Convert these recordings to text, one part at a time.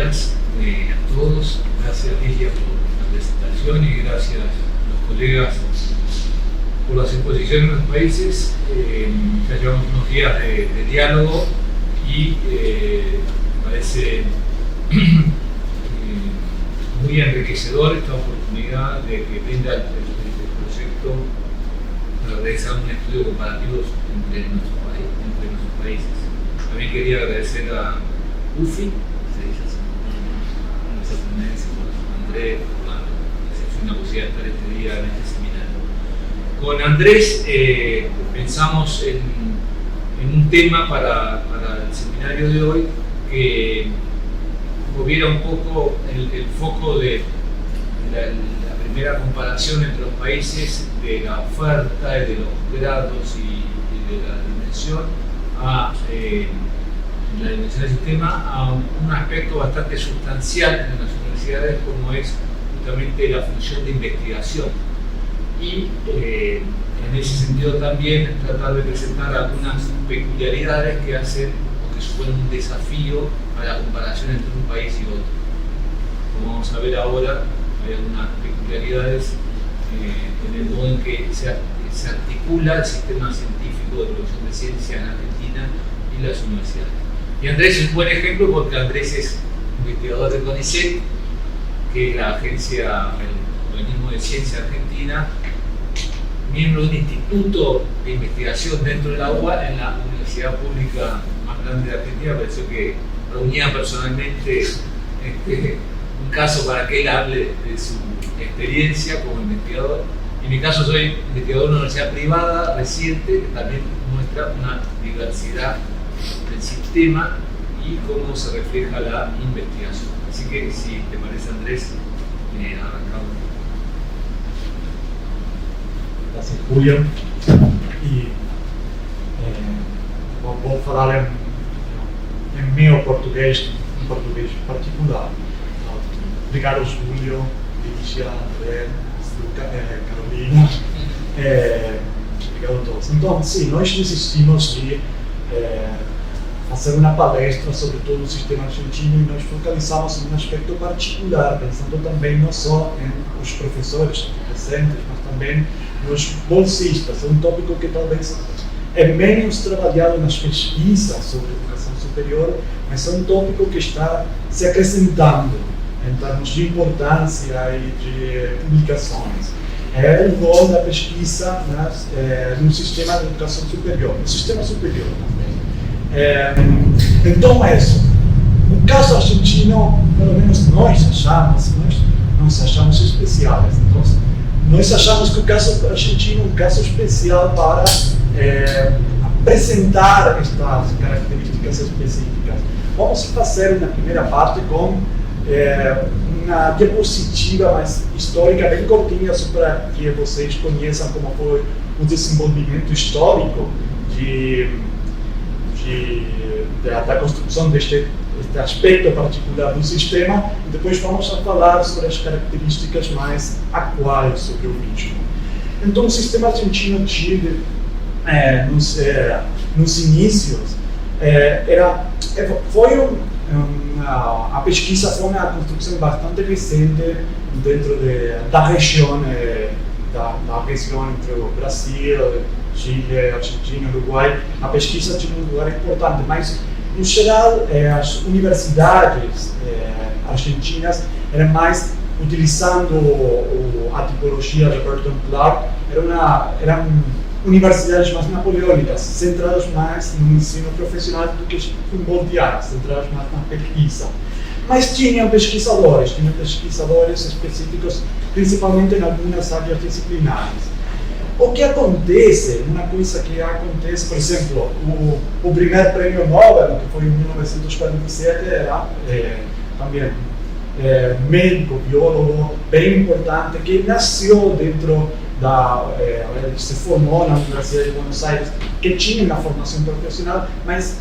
días a todos. Gracias, Ligia, por la presentación y gracias a los colegas por las exposiciones en los países. Ya llevamos unos días de diálogo y me parece muy enriquecedor esta oportunidad de que brinda el proyecto para realizar un estudio comparativo entre nuestros países. También quería agradecer a UFI, Andrés, por la excepcional posibilidad de estar este día en este seminario. Con Andrés pensamos en un tema para el seminario de hoy que moviera un poco el foco de la primera comparación entre los países, de la oferta, de los grados y de la dimensión a la dimensión del sistema, a un aspecto bastante sustancial en las universidades como es justamente la función de investigación. Y en ese sentido también tratar de presentar algunas peculiaridades que hacen o que suponen un desafío a la comparación entre un país y otro. Como vamos a ver ahora, hay algunas peculiaridades en el modo en que se articula el sistema científico de producción de ciencia en Argentina y las universidades. Y Andrés es un buen ejemplo porque Andrés es investigador del CONICET, que es la agencia, el organismo de ciencia argentina, miembro de un instituto de investigación dentro de la UBA, en la universidad pública más grande de Argentina. Pareció que reunía personalmente un caso para que él hable de su experiencia como investigador. En mi caso soy investigador de una universidad privada reciente que también muestra una diversidad del sistema y cómo se refleja la investigación. Así que si te parece, Andrés, arrancamos. Gracias, Julio. Y vou falar em meu português, em português particular. Obrigado, Julio, Lígia, André, Carolina. Obrigado a todos. Então, sim, nós desistimos de fazer uma palestra sobre todo o sistema argentino e nós focalizamos em um aspecto particular, pensando também não só em os professores presentes, mas também nos bolsistas. É um tópico que talvez é menos trabalhado nas pesquisas sobre educação superior, mas é um tópico que está se acrescentando em termos de importância e de publicações. É o rol da pesquisa no sistema de educação superior, no sistema superior também. Então é isso. O caso argentino, pelo menos nós achamos especiais. Então, nós achamos que o caso argentino é um caso especial para apresentar estas características específicas. Vamos fazer na primeira parte com uma diapositiva mais histórica, bem curtinha, só para que vocês conheçam como foi o desenvolvimento histórico da construção deste aspecto particular do sistema, e depois vamos a falar sobre as características mais atuais sobre o mesmo. Então, o sistema argentino Chile, nos inícios, a pesquisa foi uma construção bastante recente dentro da região, entre o Brasil, Chile, Argentina, Uruguai. A pesquisa tinha um lugar importante, mas, no geral, as universidades argentinas eram mais utilizando a tipologia de Burton Clark, eram universidades mais napoleônicas, centradas mais no ensino profissional do que humboldtianas, centradas mais na pesquisa. Mas tinham pesquisadores específicos, principalmente em algumas áreas disciplinares. O que acontece, uma coisa que acontece, por exemplo, o primeiro prêmio Nobel, que foi em 1947, era também médico, biólogo, bem importante, que nasceu dentro se formou na Universidade de Buenos Aires, que tinha uma formação profissional, mas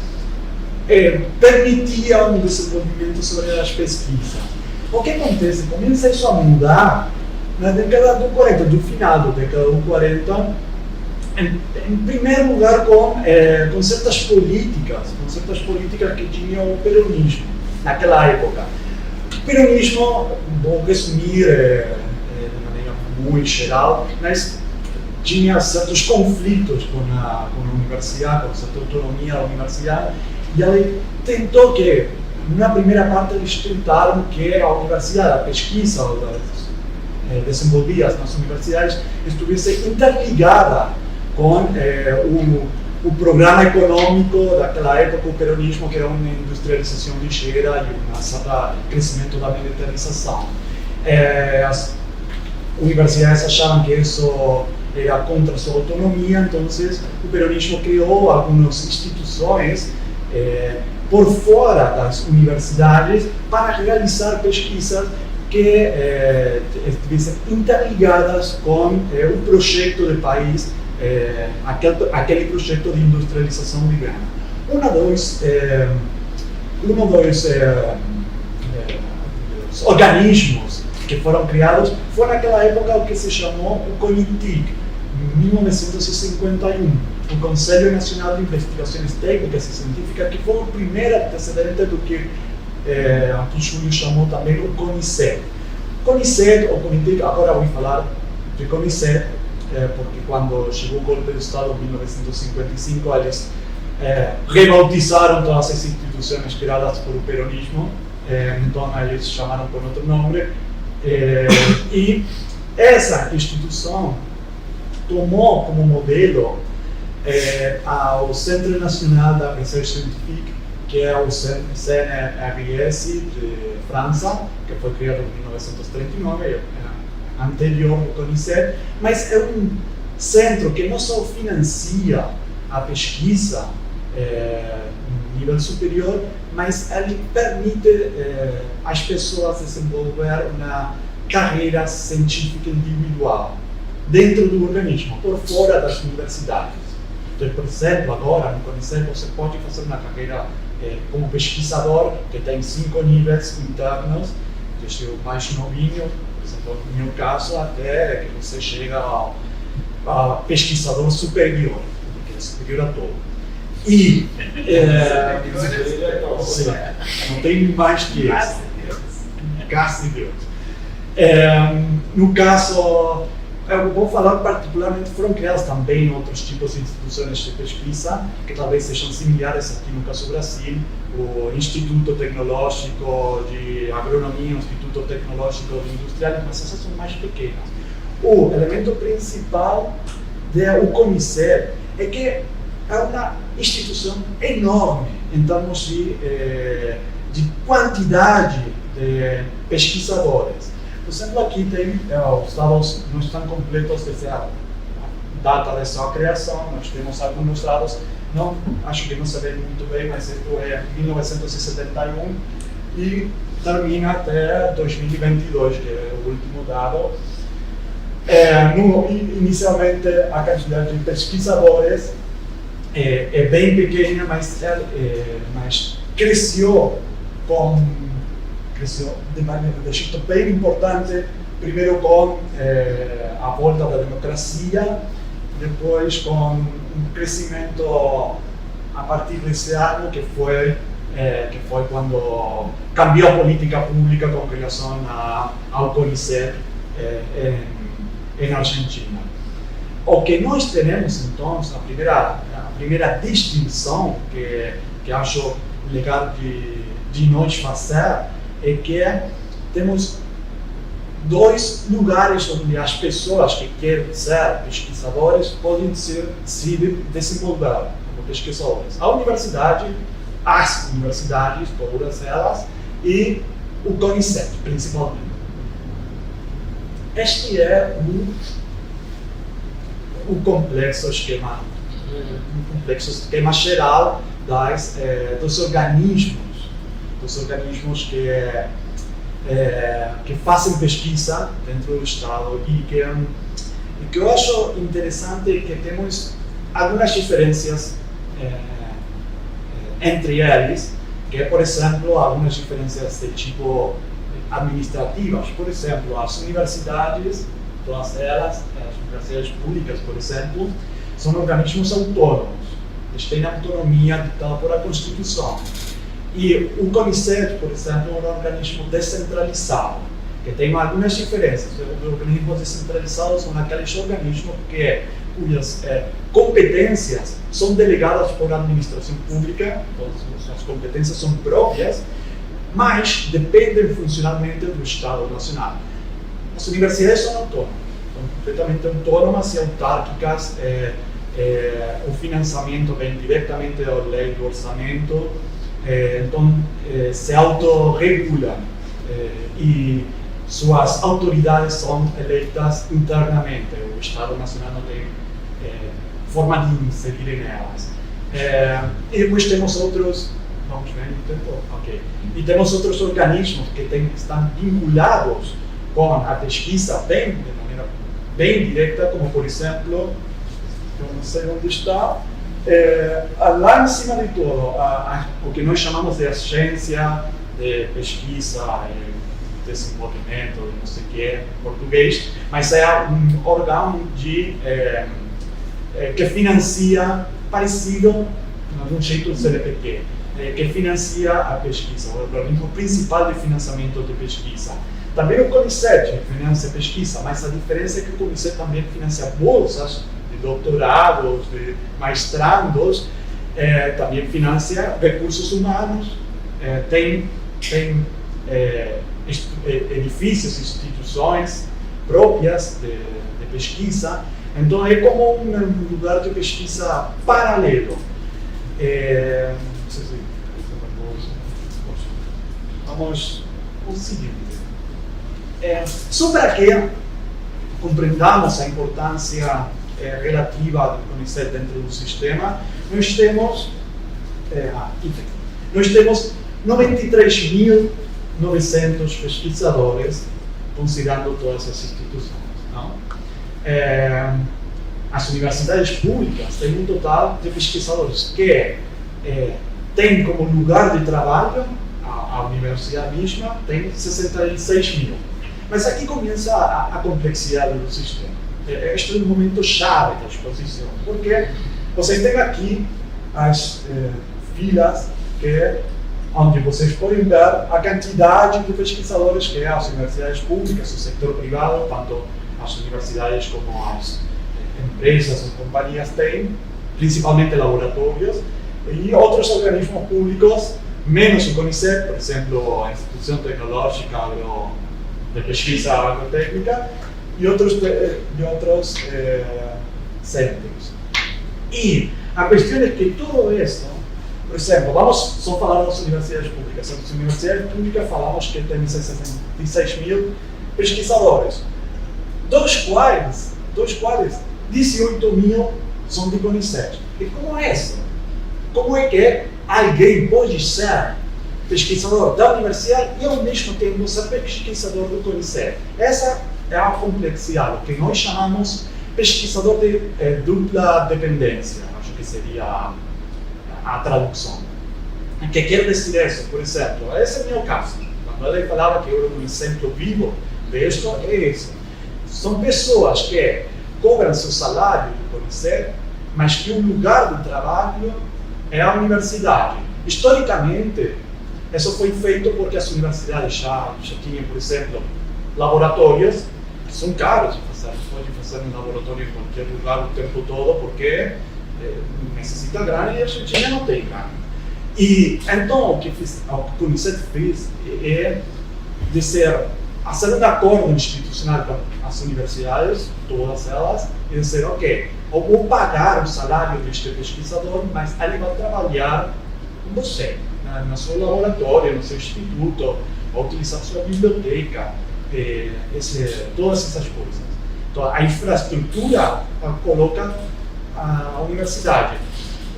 permitia um desenvolvimento sobre as pesquisas. O que acontece? Começa isso a mudar na década do 40, do final da década do 40, em primeiro lugar com certas políticas que tinham o peronismo naquela época. O peronismo, vou resumir de maneira muito geral, mas tinha certos conflitos com a universidade, com certa autonomia da universidade, e ele tentou que, na primeira parte, eles tentaram que a universidade, a pesquisa desenvolvida nas universidades, estivesse interligada com o programa econômico daquela época, o peronismo, que era uma industrialização ligeira e um certo crescimento da militarização. As universidades achavam que isso era contra a sua autonomia, então o peronismo criou algumas instituições por fora das universidades para realizar pesquisas que estivessem interligadas com o projeto do país, aquele projeto de industrialização urbana. Um dos organismos que foram criados foi naquela época o que se chamou o CONITIC, em 1951, o Conselho Nacional de Investigações Técnicas e Científicas, que foi o primeiro antecedente do que aqui Júlio chamou também o CONICET. CONICET, ou CONITIC, agora vou falar de CONICET, porque quando chegou o golpe de Estado em 1955, eles rebautizaram todas as instituições criadas pelo peronismo, então eles chamaram por outro nome, e essa instituição tomou como modelo ao Centro Nacional da Recherche Scientifique, que é o CNRS de França, que foi criado em 1939, anterior ao CONICET, mas é um centro que não só financia a pesquisa no nível superior, mas ele permite às pessoas desenvolver uma carreira científica individual dentro do organismo, por fora das universidades. Então, por exemplo, agora no CONICET você pode fazer uma carreira como pesquisador, que tem 5 níveis internos, desde o mais novinho, por exemplo, no meu caso, até que você chega a pesquisador superior, que é superior a todo. E sim, não tem mais que isso. Graças a Deus. No caso, eu vou falar particularmente, foram criadas também outros tipos de instituições de pesquisa, que talvez sejam similares aqui no caso do Brasil, o Instituto Tecnológico de Agronomia, o Instituto Tecnológico de Industrial, mas essas são mais pequenas. O elemento principal do CONICET é que é uma instituição enorme em termos de quantidade de pesquisadores. Por exemplo, aqui tem, os dados não estão completos desde a data de sua criação, nós temos alguns dados, não, acho que não se vê muito bem, mas isso é 1971 e termina até 2022, que é o último dado. Inicialmente, a quantidade de pesquisadores é bem pequena, mas cresceu de jeito bem importante, primeiro com a volta da democracia, depois com um crescimento a partir desse ano, que foi quando cambiou a política pública com relação ao CONICET em Argentina. O que nós temos, então, a primeira distinção que acho legal de nós fazer, é que temos 2 lugares onde as pessoas que querem ser pesquisadores podem se desenvolver como pesquisadores. A universidade, as universidades, todas elas, e o CONICET, principalmente. Este é o complexo esquema geral dos organismos que fazem pesquisa dentro do Estado e que eu acho interessante que temos algumas diferenças entre eles, que é, por exemplo, algumas diferenças de tipo administrativas. Por exemplo, as universidades, todas elas, as universidades públicas, por exemplo, são organismos autônomos. Eles têm autonomia ditada por a Constituição. E o CONICET, por exemplo, é um organismo descentralizado, que tem algumas diferenças. Os organismos descentralizados são aqueles organismos cujas competências são delegadas por administração pública, então as competências são próprias, mas dependem funcionalmente do Estado Nacional. As universidades são autônomas, são completamente autônomas e autárquicas. O financiamento vem diretamente da lei do orçamento, então se autorregula e suas autoridades são eleitas internamente. O Estado Nacional não tem forma de inserir nelas. E depois temos outros, vamos ver no tempo, ok. E temos outros organismos que estão vinculados com a pesquisa de maneira bem direta, como por exemplo, eu não sei onde está, lá em cima de tudo, o que nós chamamos de agência de pesquisa e desenvolvimento, não sei o que é em português, mas é um órgão que financia, parecido, de um jeito do CNPq, que financia a pesquisa, o organismo principal de financiamento de pesquisa. Também o CONICET financia pesquisa, mas a diferença é que o CONICET também financia bolsas de doutorados, de mestrandos, também financia recursos humanos, tem edifícios, instituições próprias de pesquisa. Então é como um lugar de pesquisa paralelo. Não sei se vamos ao seguinte. Só para que compreendamos a importância relativa do CONICET dentro do sistema, nós temos 93.900 pesquisadores, considerando todas as instituições. Não? As universidades públicas têm um total de pesquisadores que tem como lugar de trabalho a universidade mesma, tem 66 mil. Mas aqui começa a complexidade do sistema. Este é um momento chave da exposição, porque vocês têm aqui as filas onde vocês podem ver a quantidade de pesquisadores que as universidades públicas, o setor privado, tanto as universidades como as empresas, as companhias têm, principalmente laboratórios, e outros organismos públicos, menos o CONICET, por exemplo, a Instituição Tecnológica de Pesquisa Agrotécnica, e outros centros. E a questão é que tudo isso, por exemplo, vamos só falar das universidades públicas. As universidades públicas falamos que tem 66 mil pesquisadores, dos quais 18 mil são de CONICET. E como é isso? Como é que alguém pode ser pesquisador da universidade e ao mesmo tempo ser pesquisador do CONICET? Essa é a complexidade, que nós chamamos pesquisador de dupla dependência, acho que seria a tradução. O que quer dizer isso? Por exemplo, esse é o meu caso. Quando ele falava que eu era um exemplo vivo disso, é isso. São pessoas que cobram seu salário do CONICET, mas que o lugar do trabalho é a universidade. Historicamente, isso foi feito porque as universidades já tinham, por exemplo, laboratórios que são caros de fazer. Pode fazer um laboratório em qualquer lugar o tempo todo porque necessita grana e a Argentina não tem grana. E então o que o CONICET fez é fazer um acordo institucional com as universidades, todas elas, e dizer, ok, eu vou pagar o salário deste pesquisador, mas ele vai trabalhar com você, no seu laboratório, no seu instituto, vai utilizar sua biblioteca, todas essas coisas. Então, a infraestrutura coloca a universidade,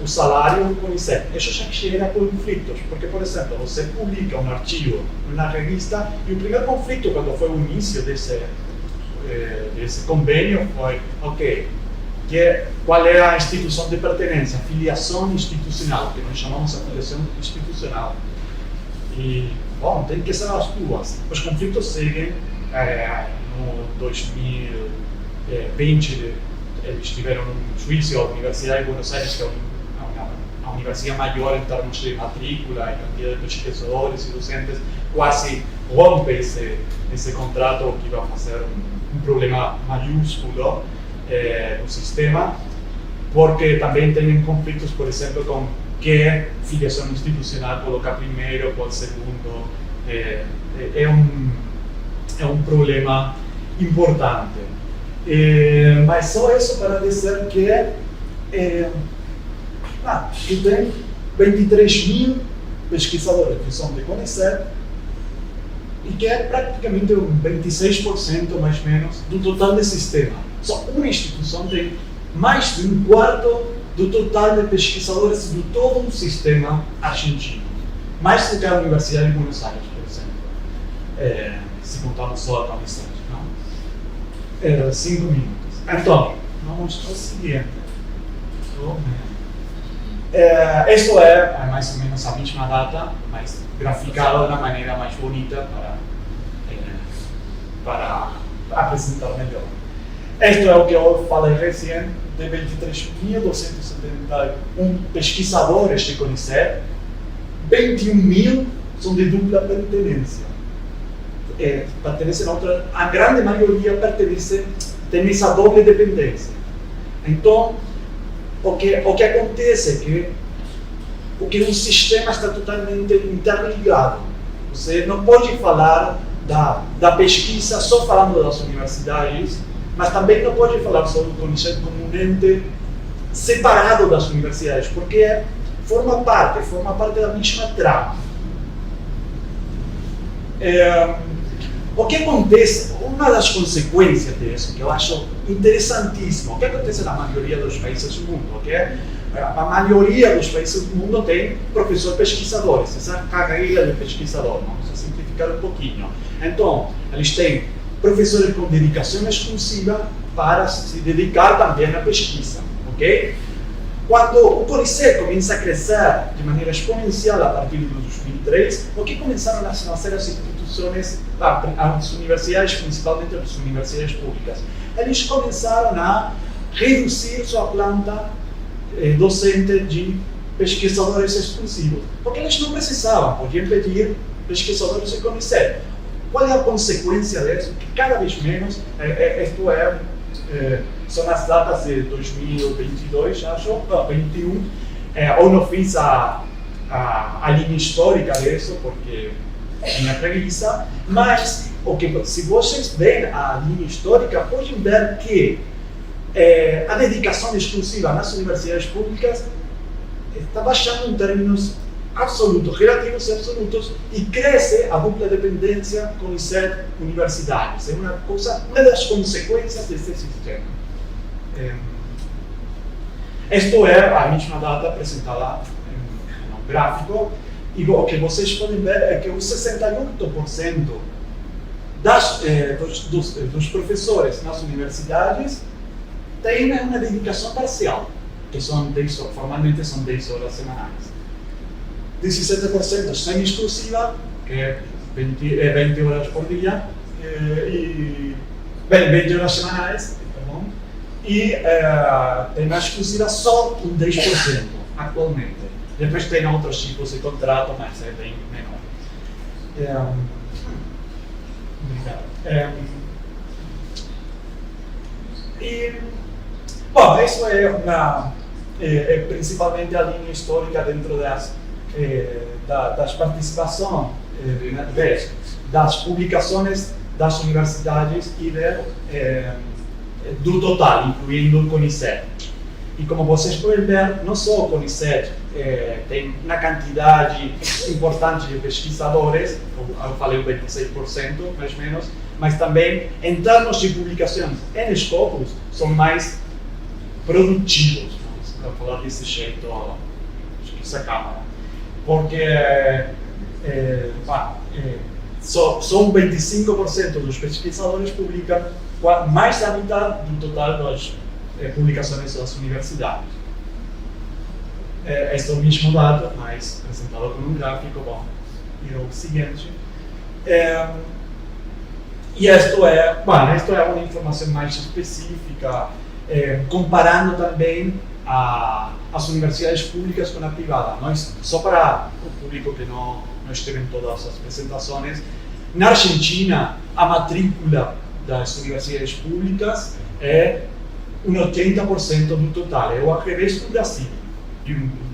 o salário do CONICET. Isso já gera conflitos, porque, por exemplo, você publica um artigo na revista e o primeiro conflito, quando foi o início desse convênio, foi, ok, qual é a instituição de pertenência, a filiação institucional, que nós chamamos de filiação institucional. E, bom, tem que ser as duas. Os conflitos seguem. No 2020, eles tiveram um juízo à Universidade de Buenos Aires, que é uma a universidade maior em termos de matrícula e quantidade de pesquisadores e docentes quase rompe esse contrato, que vai fazer um problema maiúsculo no sistema, porque também tem conflitos, por exemplo, com que filiação institucional colocar primeiro, qual segundo. É um problema importante. Mas só isso para dizer que tem 23 mil pesquisadores que são de CONICET e que é praticamente um 26% mais ou menos do total do sistema. Só uma instituição tem mais de um quarto do total de pesquisadores de todo o sistema argentino. Mais do que a Universidade de Buenos Aires, por exemplo. Se contarmos só a CONICET. 5 minutos. Então, vamos ao seguinte. Isto é mais ou menos a mesma data, mas graficado de uma maneira mais bonita para apresentar melhor. Isto é o que eu falei recém, de 23.271 pesquisadores de CONICET, 21.000 são de dupla pertenência. Pertencem a outra, a grande maioria tem essa doble dependência. Então, o que acontece é que o sistema está totalmente interligado. Você não pode falar da pesquisa só falando das universidades, mas também não pode falar sobre o CONICET como um ente separado das universidades, porque forma parte da mesma trama. O que acontece, uma das consequências disso, que eu acho interessantíssimo, o que acontece na maioria dos países do mundo, a maioria dos países do mundo tem professor pesquisadores, essa carreira de pesquisador, vamos simplificar um pouquinho. Então, eles têm professores com dedicação exclusiva para se dedicar também à pesquisa, ok? Quando o CONICET começa a crescer de maneira exponencial a partir de 2003, o que começaram a nascer as instituições, as universidades, principalmente as universidades públicas? Eles começaram a reduzir sua planta docente de pesquisadores exclusivos, porque eles não precisavam, podiam pedir pesquisadores de CONICET. Qual é a consequência disso? Que cada vez menos, são as datas de 2022, acho, 2021, eu não fiz a linha histórica disso, porque é minha preguiça, mas se vocês verem a linha histórica, podem ver que a dedicação exclusiva nas universidades públicas está baixando em termos absolutos, relativos e absolutos, e cresce a dupla dependência CONICET universidades. É uma das consequências desse sistema. Isto é a mesma data apresentada no gráfico, e o que vocês podem ver é que os 68% dos professores nas universidades têm uma dedicação parcial, que formalmente são 10 horas semanais. 17% semi-exclusiva, que é 20 horas por dia, 20 horas semanais, e tem a exclusiva só um 10% atualmente. Depois tem outros tipos de contrato, mas é bem menor. Bom, isso é principalmente a linha histórica dentro das participações, das publicações das universidades e do total, incluindo o CONICET. E como vocês podem ver, não só o CONICET tem uma quantidade importante de pesquisadores, eu falei 26% mais ou menos, mas também em termos de publicações em Scopus são mais produtivos, para falar desse jeito, acho que essa câmara, porque são 25% dos pesquisadores publicam mais da metade do total das publicações das universidades. Este é o mesmo dado, mas apresentado com um gráfico. Bom, e o seguinte. E isto é uma informação mais específica, comparando também as universidades públicas com a privada. Só para o público que não esteve em todas as apresentações, na Argentina, a matrícula das universidades públicas é 80% do total, é o ao revés do Brasil.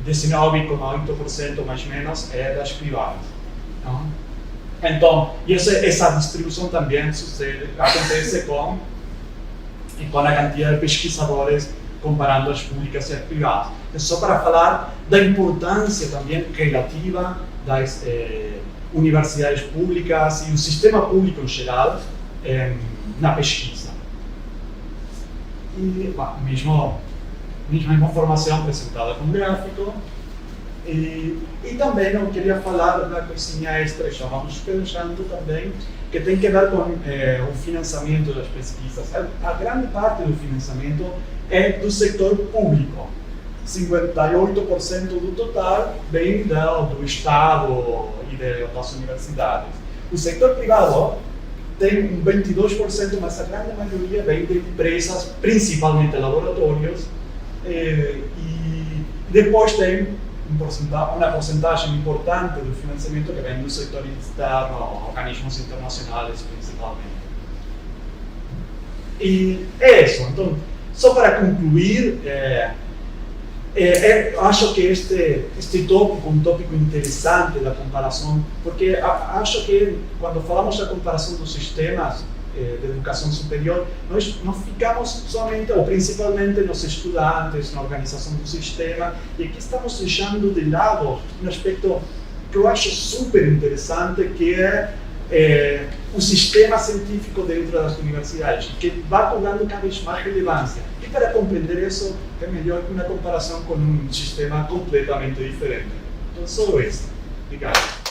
19,8% mais ou menos é das privadas. Não? Então, essa distribuição também acontece com a quantidade de pesquisadores comparando as públicas e as privadas. É só para falar da importância também relativa das universidades públicas e do sistema público em geral na pesquisa. E mesma informação apresentada com gráfico. E também eu queria falar da coisinha extra, já vamos pensando também, que tem que ver com o financiamento das pesquisas. A grande parte do financiamento é do setor público. 58% do total vem do Estado e das universidades. O setor privado tem 22%, mas a grande maioria vem de empresas, principalmente laboratórios, e depois tem uma porcentagem importante do financiamento que vem do setor externo, organismos internacionais principalmente. E é isso. Então, só para concluir, acho que este tópico é um tópico interessante da comparação, porque acho que quando falamos da comparação dos sistemas de educação superior, nós não ficamos somente, ou principalmente nos estudantes, na organização do sistema, e aqui estamos deixando de lado um aspecto que eu acho super interessante, que é o sistema científico dentro das universidades, que vai cobrando cada vez mais relevância. E para compreender isso, é melhor que uma comparação com um sistema completamente diferente. Então, só isso. Obrigado.